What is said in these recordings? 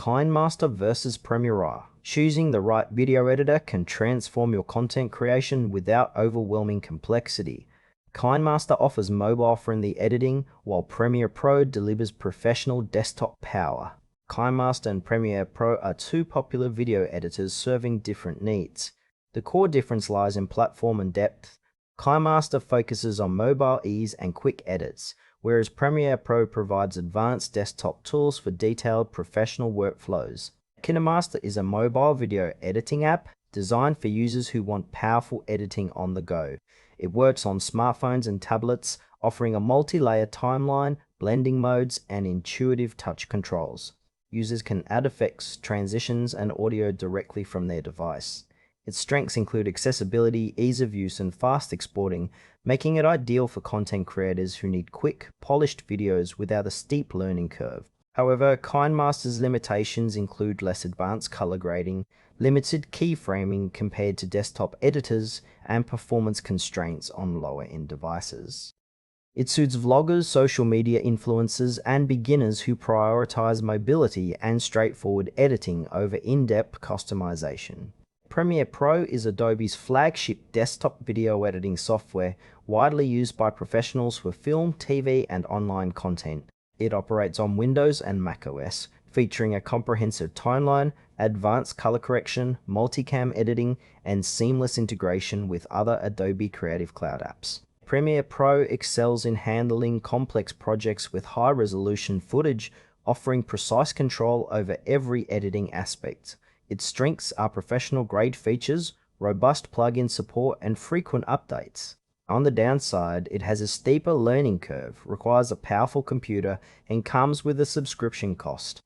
KineMaster versus Premiere. Choosing the right video editor can transform your content creation without overwhelming complexity. KineMaster offers mobile-friendly editing, while Premiere Pro delivers professional desktop power. KineMaster and Premiere Pro are two popular video editors serving different needs. The core difference lies in platform and depth. KineMaster focuses on mobile ease and quick edits, whereas Premiere Pro provides advanced desktop tools for detailed professional workflows. KineMaster is a mobile video editing app designed for users who want powerful editing on the go. It works on smartphones and tablets, offering a multi-layer timeline, blending modes, and intuitive touch controls. Users can add effects, transitions, and audio directly from their device. Its strengths include accessibility, ease of use, and fast exporting, making it ideal for content creators who need quick, polished videos without a steep learning curve. However, KineMaster's limitations include less advanced color grading, limited keyframing compared to desktop editors, and performance constraints on lower-end devices. It suits vloggers, social media influencers, and beginners who prioritize mobility and straightforward editing over in-depth customization. Premiere Pro is Adobe's flagship desktop video editing software, widely used by professionals for film, TV, and online content. It operates on Windows and macOS, featuring a comprehensive timeline, advanced color correction, multicam editing, and seamless integration with other Adobe Creative Cloud apps. Premiere Pro excels in handling complex projects with high-resolution footage, offering precise control over every editing aspect. Its strengths are professional-grade features, robust plugin support, and frequent updates. On the downside, it has a steeper learning curve, requires a powerful computer, and comes with a subscription cost.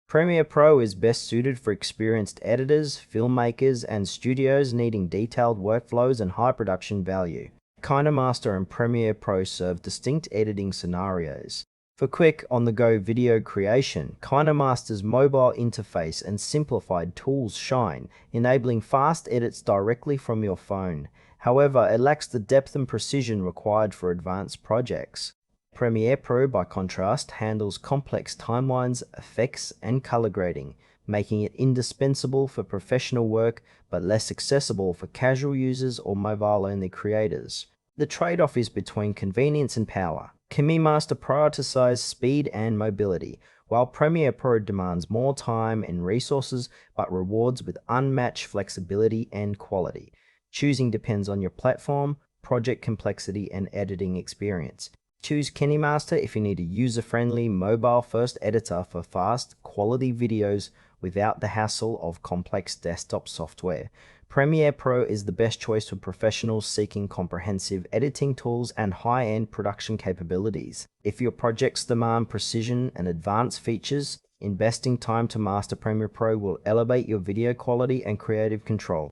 Premiere Pro is best suited for experienced editors, filmmakers, and studios needing detailed workflows and high production value. KineMaster and Premiere Pro serve distinct editing scenarios. For quick, on-the-go video creation, KineMaster's mobile interface and simplified tools shine, enabling fast edits directly from your phone. However, it lacks the depth and precision required for advanced projects. Premiere Pro, by contrast, handles complex timelines, effects, and color grading, making it indispensable for professional work but less accessible for casual users or mobile-only creators. The trade-off is between convenience and power. KineMaster prioritizes speed and mobility, while Premiere Pro demands more time and resources but rewards with unmatched flexibility and quality. Choosing depends on your platform, project complexity, and editing experience. Choose KineMaster if you need a user-friendly, mobile-first editor for fast, quality videos without the hassle of complex desktop software. Premiere Pro is the best choice for professionals seeking comprehensive editing tools and high-end production capabilities. If your projects demand precision and advanced features, investing time to master Premiere Pro will elevate your video quality and creative control.